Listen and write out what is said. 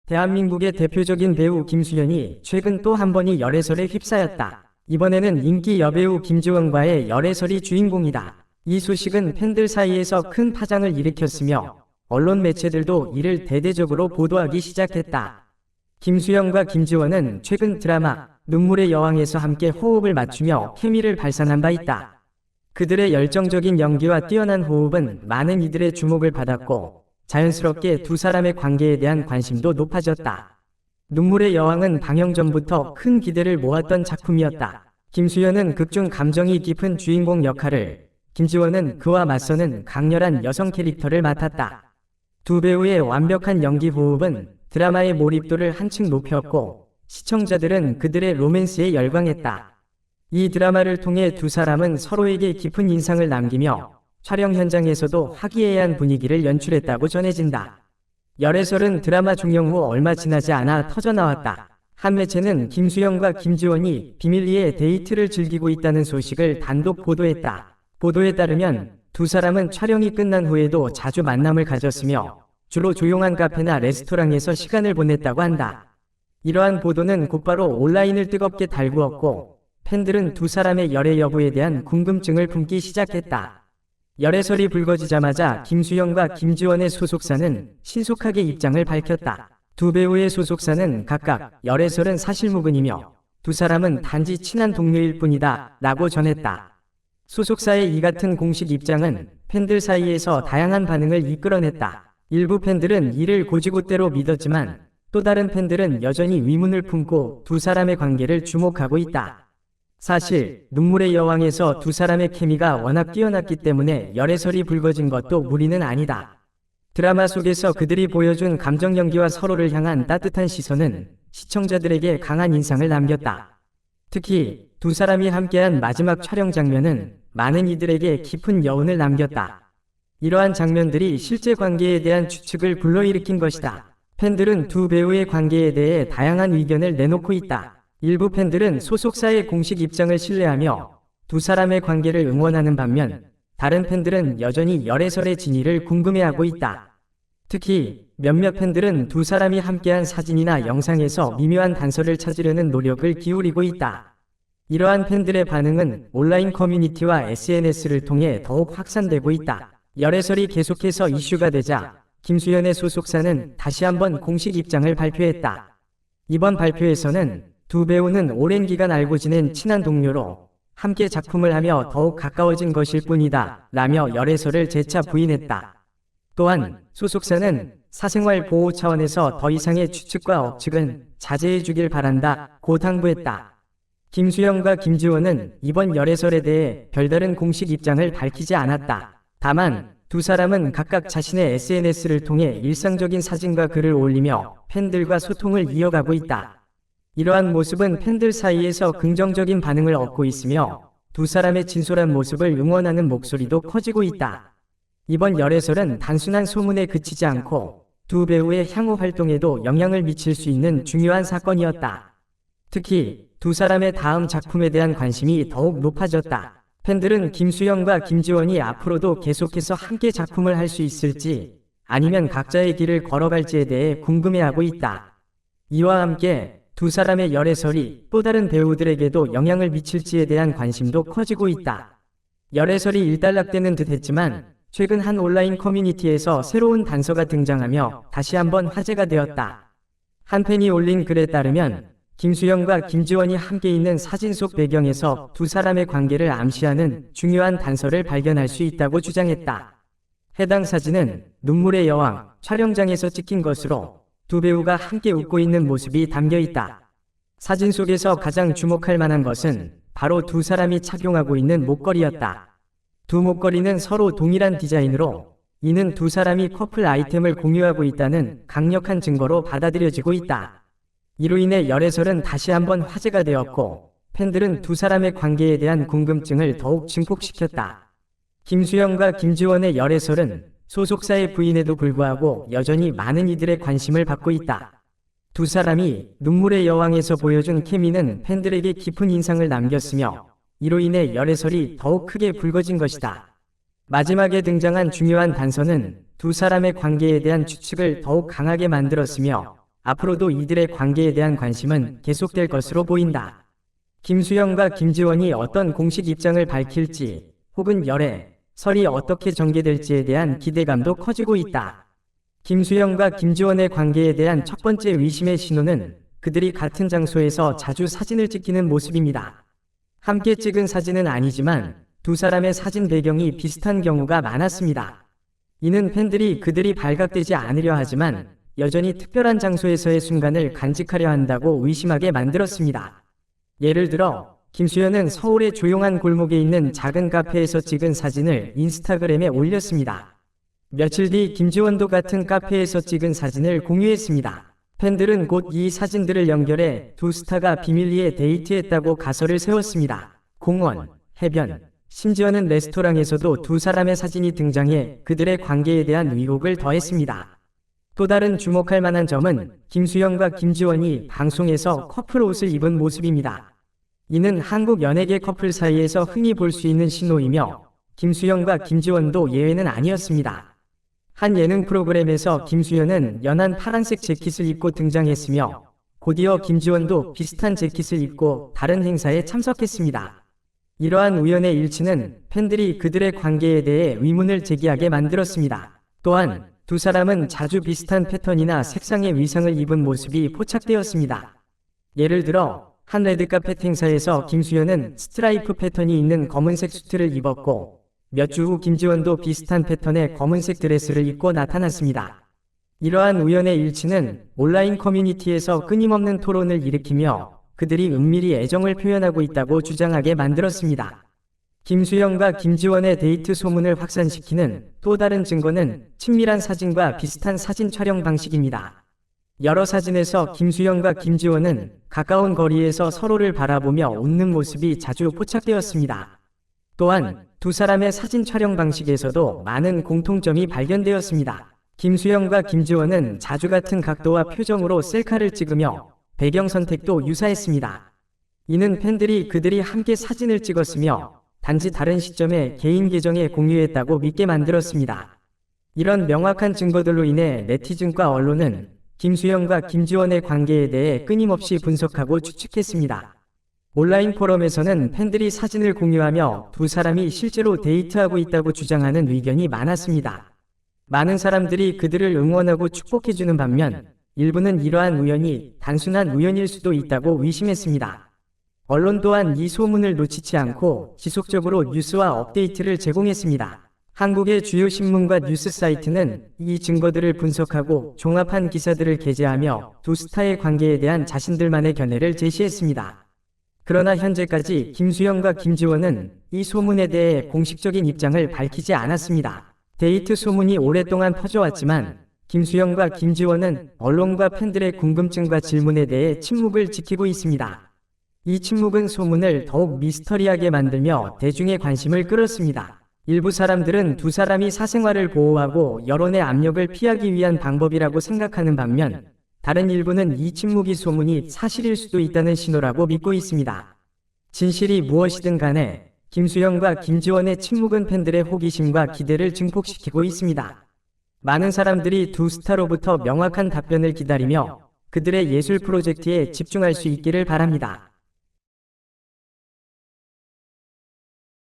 대한민국의 대표적인 배우 김수현이 최근 또 한 번이 열애설에 휩싸였다. 이번에는 인기 여배우 김지원과의 열애설이 주인공이다. 이 소식은 팬들 사이에서 큰 파장을 일으켰으며 언론 매체들도 이를 대대적으로 보도하기 시작했다. 김수현과 김지원은 최근 드라마 눈물의 여왕에서 함께 호흡을 맞추며 케미를 발산한 바 있다. 그들의 열정적인 연기와 뛰어난 호흡은 많은 이들의 주목을 받았고 자연스럽게 두 사람의 관계에 대한 관심도 높아졌다. 눈물의 여왕은 방영 전부터 큰 기대를 모았던 작품이었다. 김수현은 극중 감정이 깊은 주인공 역할을, 김지원은 그와 맞서는 강렬한 여성 캐릭터를 맡았다. 두 배우의 완벽한 연기 호흡은 드라마의 몰입도를 한층 높였고 시청자들은 그들의 로맨스에 열광했다. 이 드라마를 통해 두 사람은 서로에게 깊은 인상을 남기며 촬영 현장에서도 화기애애한 분위기를 연출했다고 전해진다. 열애설은 드라마 종영 후 얼마 지나지 않아 터져나왔다. 한 매체는 김수현과 김지원이 비밀리에 데이트를 즐기고 있다는 소식을 단독 보도했다. 보도에 따르면 두 사람은 촬영이 끝난 후에도 자주 만남을 가졌으며 주로 조용한 카페나 레스토랑에서 시간을 보냈다고 한다. 이러한 보도는 곧바로 온라인을 뜨겁게 달구었고 팬들은 두 사람의 열애 여부에 대한 궁금증을 품기 시작했다. 열애설이 불거지자마자 김수현과 김지원의 소속사는 신속하게 입장을 밝혔다. 두 배우의 소속사는 각각 열애설은 사실무근이며 두 사람은 단지 친한 동료일 뿐이다 라고 전했다. 소속사의 이 같은 공식 입장은 팬들 사이에서 다양한 반응을 이끌어냈다. 일부 팬들은 이를 곧이곧대로 믿었지만 또 다른 팬들은 여전히 의문을 품고 두 사람의 관계를 주목하고 있다. 사실 눈물의 여왕에서 두 사람의 케미가 워낙 뛰어났기 때문에 열애설이 불거진 것도 무리는 아니다. 드라마 속에서 그들이 보여준 감정 연기와 서로를 향한 따뜻한 시선은 시청자들에게 강한 인상을 남겼다. 특히 두 사람이 함께한 마지막 촬영 장면은 많은 이들에게 깊은 여운을 남겼다. 이러한 장면들이 실제 관계에 대한 추측을 불러일으킨 것이다. 팬들은 두 배우의 관계에 대해 다양한 의견을 내놓고 있다. 일부 팬들은 소속사의 공식 입장을 신뢰하며 두 사람의 관계를 응원하는 반면 다른 팬들은 여전히 열애설의 진위를 궁금해하고 있다. 특히 몇몇 팬들은 두 사람이 함께한 사진이나 영상에서 미묘한 단서를 찾으려는 노력을 기울이고 있다. 이러한 팬들의 반응은 온라인 커뮤니티와 SNS를 통해 더욱 확산되고 있다. 열애설이 계속해서 이슈가 되자 김수현의 소속사는 다시 한번 공식 입장을 발표했다. 이번 발표에서는 두 배우는 오랜 기간 알고 지낸 친한 동료로 함께 작품을 하며 더욱 가까워진 것일 뿐이다 라며 열애설을 재차 부인했다. 또한 소속사는 사생활 보호 차원에서 더 이상의 추측과 억측은 자제해 주길 바란다 고 당부했다. 김수현과 김지원은 이번 열애설에 대해 별다른 공식 입장을 밝히지 않았다. 다만 두 사람은 각각 자신의 SNS를 통해 일상적인 사진과 글을 올리며 팬들과 소통을 이어가고 있다. 이러한 모습은 팬들 사이에서 긍정적인 반응을 얻고 있으며 두 사람의 진솔한 모습을 응원하는 목소리도 커지고 있다. 이번 열애설은 단순한 소문에 그치지 않고 두 배우의 향후 활동에도 영향을 미칠 수 있는 중요한 사건이었다. 특히 두 사람의 다음 작품에 대한 관심이 더욱 높아졌다. 팬들은 김수현과 김지원이 앞으로도 계속해서 함께 작품을 할 수 있을지 아니면 각자의 길을 걸어갈지에 대해 궁금해하고 있다. 이와 함께 두 사람의 열애설이 또 다른 배우들에게도 영향을 미칠지에 대한 관심도 커지고 있다. 열애설이 일단락되는 듯 했지만 최근 한 온라인 커뮤니티에서 새로운 단서가 등장하며 다시 한번 화제가 되었다. 한 팬이 올린 글에 따르면 김수현과 김지원이 함께 있는 사진 속 배경에서 두 사람의 관계를 암시하는 중요한 단서를 발견할 수 있다고 주장했다. 해당 사진은 눈물의 여왕 촬영장에서 찍힌 것으로 두 배우가 함께 웃고 있는 모습이 담겨 있다. 사진 속에서 가장 주목할 만한 것은 바로 두 사람이 착용하고 있는 목걸이였다. 두 목걸이는 서로 동일한 디자인으로 이는 두 사람이 커플 아이템을 공유하고 있다는 강력한 증거로 받아들여지고 있다. 이로 인해 열애설은 다시 한번 화제가 되었고 팬들은 두 사람의 관계에 대한 궁금증을 더욱 증폭시켰다. 김수현과 김지원의 열애설은 소속사의 부인에도 불구하고 여전히 많은 이들의 관심을 받고 있다. 두 사람이 눈물의 여왕에서 보여준 케미는 팬들에게 깊은 인상을 남겼으며 이로 인해 열애설이 더욱 크게 불거진 것이다. 마지막에 등장한 중요한 단서는 두 사람의 관계에 대한 추측을 더욱 강하게 만들었으며 앞으로도 이들의 관계에 대한 관심은 계속될 것으로 보인다. 김수영과 김지원이 어떤 공식 입장을 밝힐지, 혹은 설이 어떻게 전개될지에 대한 기대감도 커지고 있다. 김수영과 김지원의 관계에 대한 첫 번째 의심의 신호는 그들이 같은 장소에서 자주 사진을 찍히는 모습입니다. 함께 찍은 사진은 아니지만 두 사람의 사진 배경이 비슷한 경우가 많았습니다. 이는 팬들이 그들이 발각되지 않으려 하지만 여전히 특별한 장소에서의 순간을 간직하려 한다고 의심하게 만들었습니다. 예를 들어 김수현은 서울의 조용한 골목에 있는 작은 카페에서 찍은 사진을 인스타그램에 올렸습니다. 며칠 뒤 김지원도 같은 카페에서 찍은 사진을 공유했습니다. 팬들은 곧 이 사진들을 연결해 두 스타가 비밀리에 데이트했다고 가설을 세웠습니다. 공원, 해변, 심지어는 레스토랑에서도 두 사람의 사진이 등장해 그들의 관계에 대한 의혹을 더했습니다. 또 다른 주목할 만한 점은 김수영과 김지원이 방송에서 커플 옷을 입은 모습입니다. 이는 한국 연예계 커플 사이에서 흔히 볼 수 있는 신호이며 김수영과 김지원도 예외는 아니었습니다. 한 예능 프로그램에서 김수현은 연한 파란색 재킷을 입고 등장했으며 곧이어 김지원도 비슷한 재킷을 입고 다른 행사에 참석했습니다. 이러한 우연의 일치는 팬들이 그들의 관계에 대해 의문을 제기하게 만들었습니다. 또한 두 사람은 자주 비슷한 패턴이나 색상의 의상을 입은 모습이 포착되었습니다. 예를 들어 한 레드카펫 행사에서 김수현은 스트라이프 패턴이 있는 검은색 수트를 입었고 몇 주 후 김지원도 비슷한 패턴의 검은색 드레스를 입고 나타났습니다. 이러한 우연의 일치는 온라인 커뮤니티에서 끊임없는 토론을 일으키며 그들이 은밀히 애정을 표현하고 있다고 주장하게 만들었습니다. 김수영과 김지원의 데이트 소문을 확산시키는 또 다른 증거는 친밀한 사진과 비슷한 사진 촬영 방식입니다. 여러 사진에서 김수영과 김지원은 가까운 거리에서 서로를 바라보며 웃는 모습이 자주 포착되었습니다. 또한 두 사람의 사진 촬영 방식에서도 많은 공통점이 발견되었습니다. 김수영과 김지원은 자주 같은 각도와 표정으로 셀카를 찍으며 배경 선택도 유사했습니다. 이는 팬들이 그들이 함께 사진을 찍었으며 단지 다른 시점에 개인 계정에 공유했다고 믿게 만들었습니다. 이런 명확한 증거들로 인해 네티즌과 언론은 김수영과 김지원의 관계에 대해 끊임없이 분석하고 추측했습니다. 온라인 포럼에서는 팬들이 사진을 공유하며 두 사람이 실제로 데이트하고 있다고 주장하는 의견이 많았습니다. 많은 사람들이 그들을 응원하고 축복해주는 반면 일부는 이러한 우연이 단순한 우연일 수도 있다고 의심했습니다. 언론 또한 이 소문을 놓치지 않고 지속적으로 뉴스와 업데이트를 제공했습니다. 한국의 주요 신문과 뉴스 사이트는 이 증거들을 분석하고 종합한 기사들을 게재하며 두 스타의 관계에 대한 자신들만의 견해를 제시했습니다. 그러나 현재까지 김수영과 김지원은 이 소문에 대해 공식적인 입장을 밝히지 않았습니다. 데이트 소문이 오랫동안 퍼져왔지만 김수영과 김지원은 언론과 팬들의 궁금증과 질문에 대해 침묵을 지키고 있습니다. 이 침묵은 소문을 더욱 미스터리하게 만들며 대중의 관심을 끌었습니다. 일부 사람들은 두 사람이 사생활을 보호하고 여론의 압력을 피하기 위한 방법이라고 생각하는 반면 다른 일부는 이 침묵이 소문이 사실일 수도 있다는 신호라고 믿고 있습니다. 진실이 무엇이든 간에 김수영과 김지원의 침묵은 팬들의 호기심과 기대를 증폭시키고 있습니다. 많은 사람들이 두 스타로부터 명확한 답변을 기다리며 그들의 예술 프로젝트에 집중할 수 있기를 바랍니다.